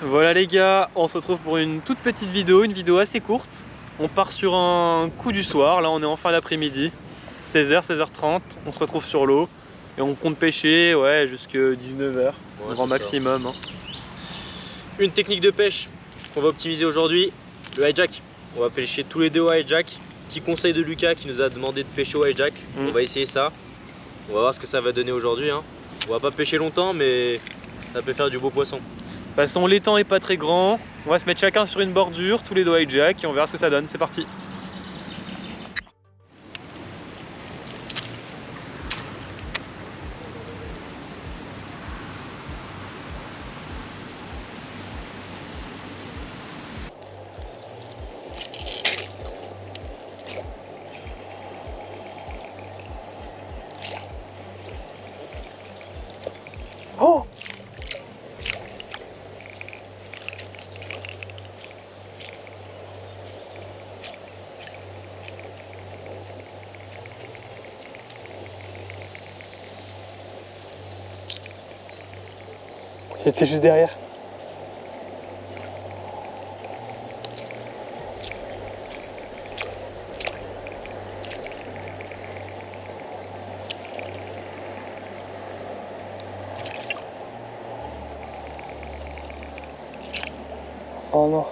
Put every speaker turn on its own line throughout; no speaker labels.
Voilà les gars, on se retrouve pour une toute petite vidéo, une vidéo assez courte. On part sur un coup du soir, là on est en fin d'après-midi, 16h, 16h30, on se retrouve sur l'eau et on compte pêcher ouais, jusqu'à 19h, ouais, grand maximum. Hein.
Une technique de pêche qu'on va optimiser aujourd'hui, le hijack. On va pêcher tous les deux au hijack. Petit conseil de Lucas qui nous a demandé de pêcher au hijack. On va essayer ça. On va voir ce que ça va donner aujourd'hui. Hein. On va pas pêcher longtemps mais ça peut faire du beau poisson.
De toute façon l'étang est pas très grand, on va se mettre chacun sur une bordure, tous les deux hijack et on verra ce que ça donne, c'est parti. Oh! J'étais juste derrière. Oh non.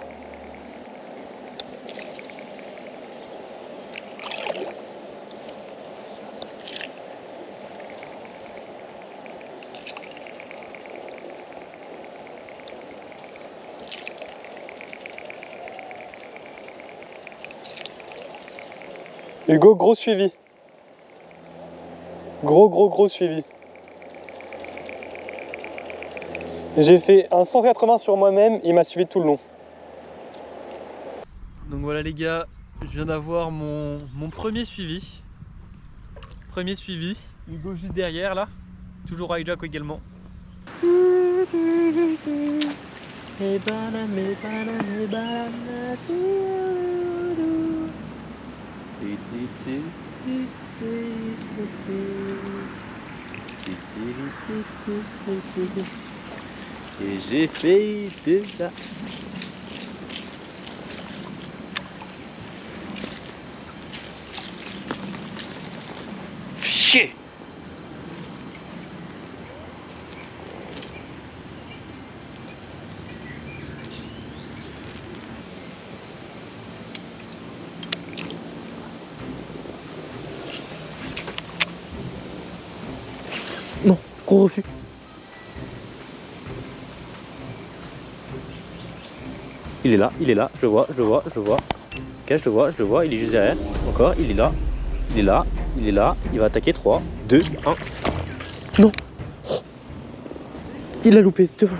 Hugo, gros suivi. Gros suivi. J'ai fait un 180 sur moi-même, il m'a suivi tout le long. Donc voilà les gars, je viens d'avoir mon premier suivi. Hugo juste derrière là, toujours hijack également.
Et j'ai fait de ça. Chier.
Non, gros refus.
Il est là, je le vois. Ok, je le vois, il est juste derrière. Encore, il est là, il va attaquer 3, 2, 1.
Non. Oh. Il l'a loupé devant.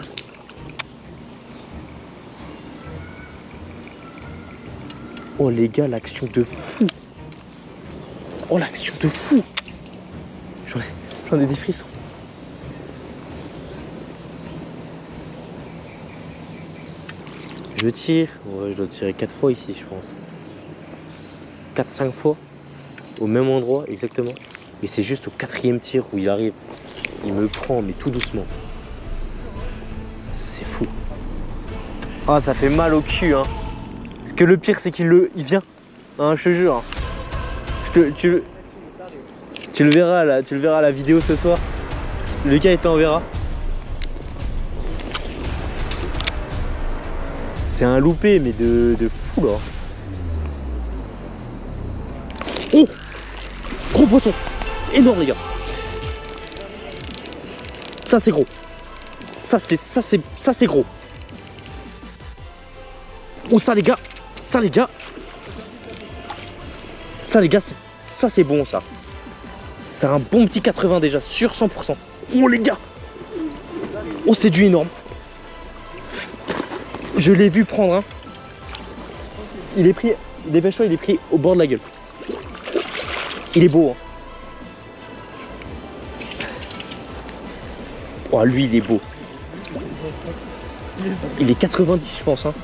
Oh les gars, l'action de fou. Oh l'action de fou. J'en ai des frissons. Je tire, ouais, je dois tirer 4 fois ici je pense. 4-5 fois, au même endroit exactement. Et c'est juste au 4e tir où il arrive. Il me prend mais tout doucement. C'est fou. Ah ça fait mal au cul hein. Parce que le pire c'est qu'il vient. Hein, je te jure. Tu le verras là, tu le verras à la vidéo ce soir. Lucas il t'enverra. C'est un loupé mais de fou là. Oh, gros poisson. Énorme les gars. Ça c'est gros. Ça c'est gros. Oh ça les gars. Ça les gars, ça c'est bon ça. C'est un bon petit 80 déjà, sur 100%. Oh les gars. Oh c'est du énorme. Je l'ai vu prendre hein. Il est pris, dépêche-toi, il est pris au bord de la gueule. Il est beau hein. Oh lui il est beau. Il est 90 je pense hein.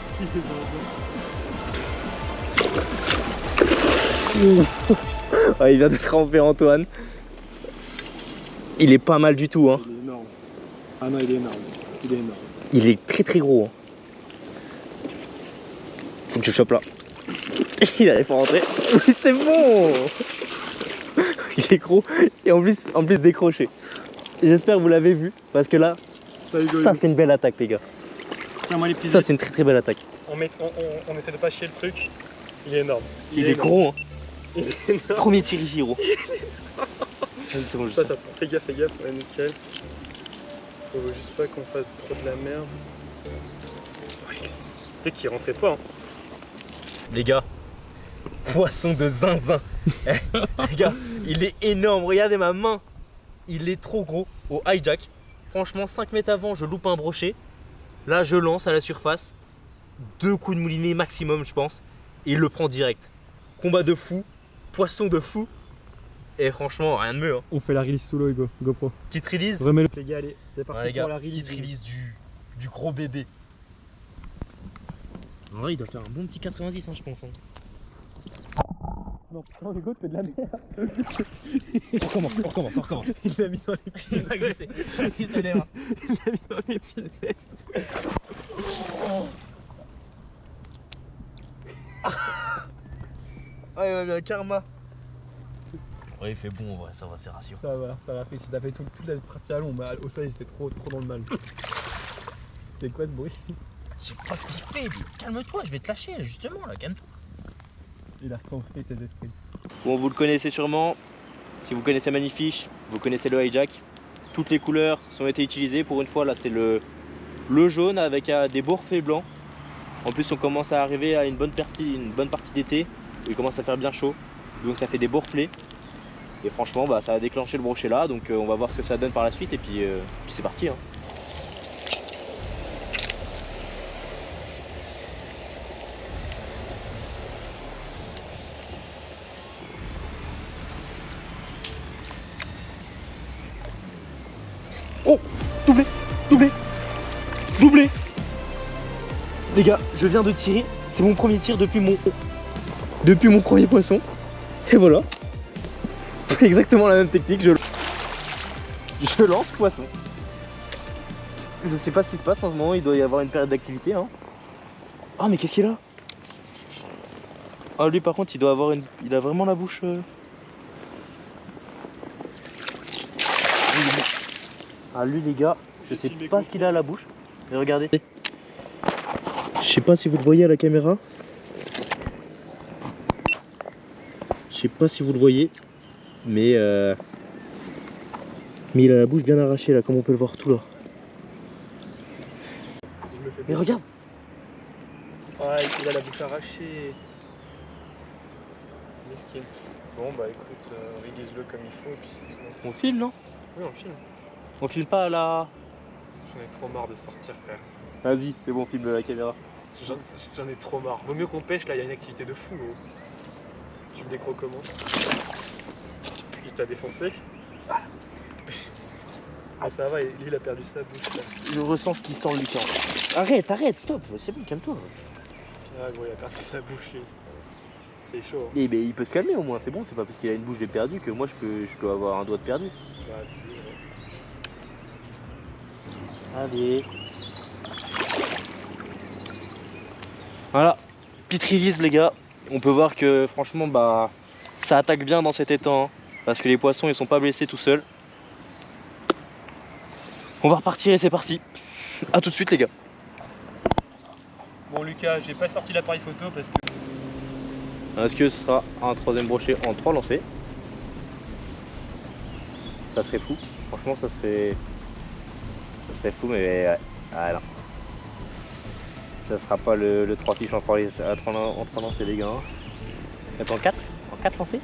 Ah, il vient de tremper Antoine. Il est pas mal du tout hein.
Il est énorme. Ah non il est énorme. Il est énorme.
Il est très très gros hein. Faut que je le chope là. Il allait pas rentrer. Oui, c'est bon. Il est gros et en plus décroché. J'espère que vous l'avez vu parce que là, ça c'est une belle attaque les gars.
Tiens, moi, les petits
ça c'est une très très belle attaque.
On essaie de pas chier le truc. Il est énorme.
Il est gros hein.
Il est énorme.
Premier tir ici gros. Vas-y c'est bon je sais.
Attends, fais gaffe, ouais nickel. Faut juste pas qu'on fasse trop de la merde. Ouais. Tu sais qu'il rentrait pas hein.
Les gars, poisson de zinzin. Les gars, il est énorme, regardez ma main. Il est trop gros au hijack. Franchement 5 mètres avant je loupe un brochet. Là je lance à la surface. 2 coups de moulinet maximum je pense. Et il le prend direct. Combat de fou, poisson de fou. Et franchement rien de mieux hein.
On fait la release sous l'eau Hugo, GoPro.
Petite release.
Remets-le les gars, allez, c'est parti
les gars,
pour la release.
petite release du gros bébé. Alors là, il doit faire un bon petit 90 hein, je pense hein.
Non, Hugo, tu fais de la merde.
On recommence.
Il l'a mis dans les pieds.
Il va glisser. Il se lève.
Il l'a mis dans les pieds.
Ah il m'a mis un karma. Ouais il fait bon en vrai, ça va, c'est rassurant.
Ça va, si t'as fait toute la partie à long, mais au sol j'étais trop dans le mal. C'était quoi ce bruit?
Je sais pas ce qu'il fait, mais calme-toi, je vais te lâcher justement là, calme-toi.
Il a retranscrit ses esprits.
Bon vous le connaissez sûrement, si vous connaissez Magnifish, vous connaissez le hijack. Toutes les couleurs ont été utilisées, pour une fois là c'est le jaune avec des beaux reflets blancs. En plus on commence à arriver à une bonne partie d'été, où il commence à faire bien chaud, donc ça fait des beaux reflets. Et franchement bah, ça a déclenché le brochet là, donc on va voir ce que ça donne par la suite et puis c'est parti hein. Oh, doublé. Les gars, je viens de tirer, c'est mon premier tir depuis mon premier poisson. Et voilà. Exactement la même technique, je lance poisson. Je sais pas ce qui se passe en ce moment, il doit y avoir une période d'activité hein. Ah mais qu'est-ce qu'il a? Ah lui par contre il doit avoir il a vraiment la bouche Ah lui les gars, je sais pas ce qu'il a à la bouche. Mais regardez. Je sais pas si vous le voyez à la caméra. Je sais pas si vous le voyez. Mais il a la bouche bien arrachée là, comme on peut le voir tout là. Mais regarde.
Ouais, il a la bouche arrachée. Miskin. Bon bah écoute, release-le comme il faut et puis c'est bon.
On filme non?
Oui on filme.
On filme pas là.
J'en ai trop marre de sortir frère.
Vas-y, c'est bon, filme la caméra.
J'en ai trop marre. Vaut mieux qu'on pêche, là il y a une activité de fou gros. Tu me décroques comment? Il t'a défoncé? Ah ça va, lui il a perdu sa bouche là.
Je ressens ce qu'il sent Lucas. Arrête, stop, c'est bon, calme-toi.
Ah gros il a perdu sa bouche lui. C'est chaud.
Et ben, il peut se calmer au moins, c'est bon, c'est pas parce qu'il a une bouche de perdu que moi je peux avoir un doigt de perdu.
Bah si, ouais.
Allez. Voilà, petite release les gars. On peut voir que franchement bah ça attaque bien dans cet étang hein, parce que les poissons ils sont pas blessés tout seuls. On va repartir et c'est parti. A tout de suite les gars.
Bon Lucas, j'ai pas sorti l'appareil photo parce que...
Est-ce que ce sera un troisième brochet en 3 lancers? Ça serait fou, franchement ça serait fou mais ouais, voilà. Ça sera pas le 3 fiches en 3 lancers les gars. Peut-être en 4 lancers.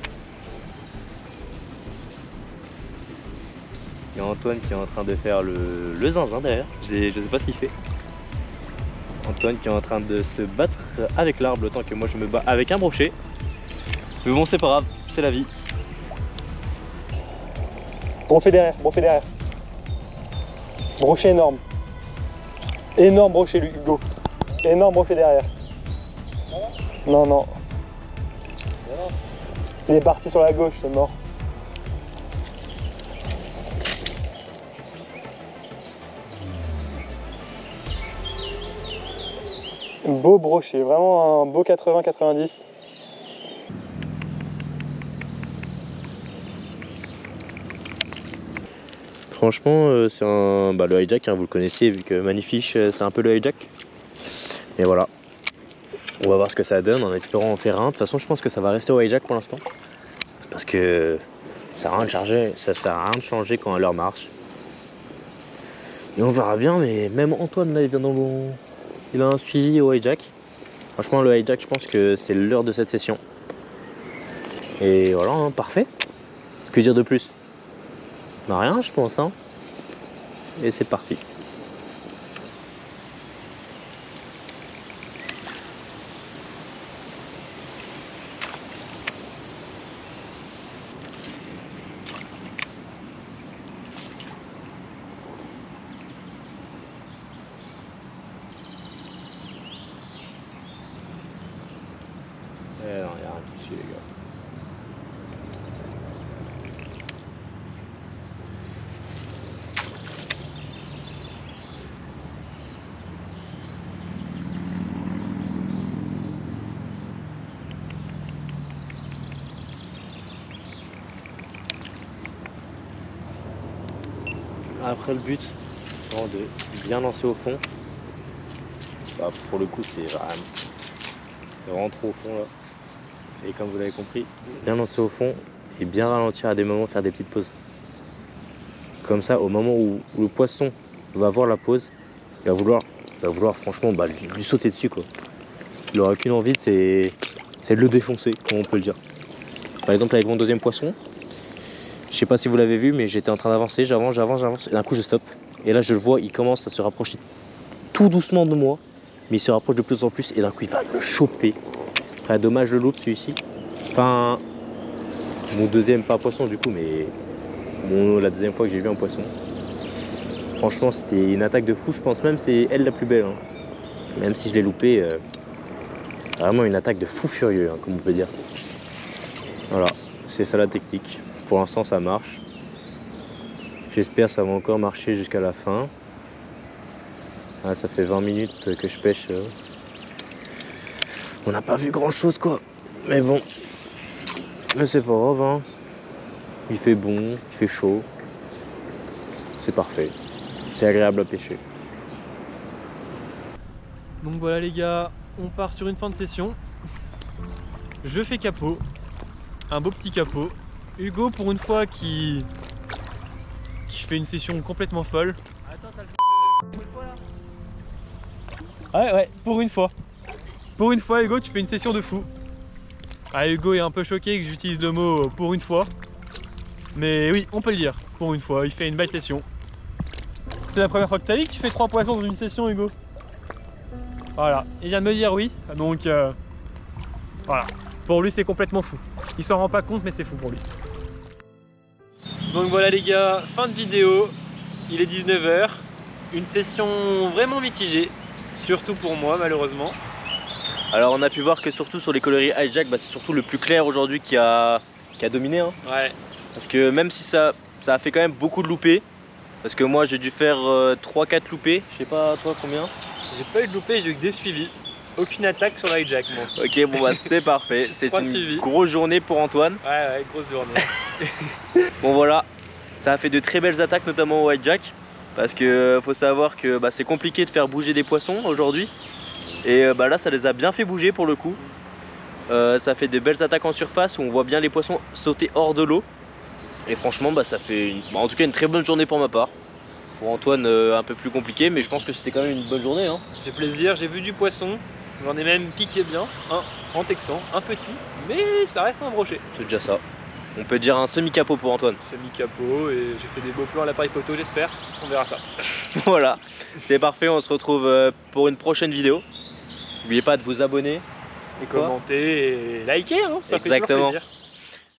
Il y a Antoine qui est en train de faire le zinzin derrière, je sais pas ce qu'il fait. Antoine qui est en train de se battre avec l'arbre le temps que moi je me bats avec un brochet. Mais bon c'est pas grave, c'est la vie.
Brochet derrière. Brochet énorme. Énorme brochet Hugo. Énorme brochet derrière. Non. Il est parti sur la gauche, c'est mort. Beau brochet, vraiment un beau 80-90.
Franchement, c'est le hijack, hein, vous le connaissiez vu que Magnifiche, c'est un peu le hijack. Et voilà. On va voir ce que ça donne en espérant en faire un. De toute façon, je pense que ça va rester au hijack pour l'instant. Parce que ça sert à rien de changer quand elle leur marche. Et on verra bien, mais même Antoine là, il a un suivi au hijack. Franchement, le hijack, je pense que c'est l'heure de cette session. Et voilà, hein, parfait. Que dire de plus? Bah rien, je pense, hein. Et c'est parti. Non, il n'y a rien dessus, les gars. Après, le but, c'est vraiment de bien lancer au fond. Bah, pour le coup, c'est vraiment trop au fond là. Et comme vous l'avez compris, bien lancer au fond et bien ralentir à des moments, faire des petites pauses. Comme ça, au moment où le poisson va voir la pause, il va vouloir franchement lui sauter dessus, quoi. Il n'aura qu'une envie, c'est de le défoncer, comme on peut le dire. Par exemple, avec mon deuxième poisson, je sais pas si vous l'avez vu, mais j'étais en train d'avancer, j'avance, et d'un coup je stoppe. Et là je le vois, il commence à se rapprocher tout doucement de moi, mais il se rapproche de plus en plus, et d'un coup il va le choper. Après, dommage, je le loupe celui-ci. Enfin, mon deuxième, pas poisson du coup, mais la deuxième fois que j'ai vu un poisson. Franchement, c'était une attaque de fou, je pense même c'est elle la plus belle. Hein. Même si je l'ai loupé, vraiment une attaque de fou furieux, hein, comme on peut dire. Voilà, c'est ça la technique. Pour l'instant ça marche. J'espère que ça va encore marcher jusqu'à la fin. Ah, ça fait 20 minutes que je pêche. On n'a pas vu grand chose, quoi. Mais bon. Mais c'est pas grave, hein. Il fait bon, il fait chaud. C'est parfait. C'est agréable à pêcher.
Donc voilà les gars, on part sur une fin de session. Je fais capot. Un beau petit capot. Hugo, pour une fois, qui fait une session complètement folle. Attends, t'as le pour une fois là? Ouais, pour une fois. Pour une fois, Hugo, tu fais une session de fou. Ah, Hugo est un peu choqué que j'utilise le mot pour une fois. Mais oui, on peut le dire. Pour une fois, il fait une belle session. C'est la première fois que t'as dit que tu fais 3 poissons dans une session, Hugo? Voilà, il vient de me dire oui. Donc, voilà. Pour lui, c'est complètement fou. Il s'en rend pas compte, mais c'est fou pour lui. Donc voilà les gars, fin de vidéo, il est 19 h, une session vraiment mitigée, surtout pour moi malheureusement.
Alors on a pu voir que surtout sur les coloris hijack, c'est surtout le plus clair aujourd'hui qui a dominé. Hein.
Ouais.
Parce que même si ça a fait quand même beaucoup de loupés, parce que moi j'ai dû faire 3-4 loupés, je sais pas toi combien?
J'ai pas eu de loupés, j'ai eu que des suivis. Aucune attaque sur le hijack moi.
Ok, bon bah c'est parfait, c'est une grosse journée pour Antoine.
Ouais, grosse journée.
Bon voilà, ça a fait de très belles attaques notamment au hijack. Parce que faut savoir que c'est compliqué de faire bouger des poissons aujourd'hui. Et là ça les a bien fait bouger pour le coup. Ça fait de belles attaques en surface où on voit bien les poissons sauter hors de l'eau. Et franchement ça fait en tout cas une très bonne journée pour ma part. Pour Antoine un peu plus compliqué, mais je pense que c'était quand même une bonne journée. Hein.
J'ai plaisir, j'ai vu du poisson. J'en ai même piqué bien, un en texan, un petit, mais ça reste un brochet.
C'est déjà ça. On peut dire un semi-capot pour Antoine.
Semi-capot, et j'ai fait des beaux plans à l'appareil photo, j'espère. On verra ça.
Voilà, c'est parfait, on se retrouve pour une prochaine vidéo. N'oubliez pas de vous abonner.
Et commenter et liker, hein, ça fait toujours plaisir.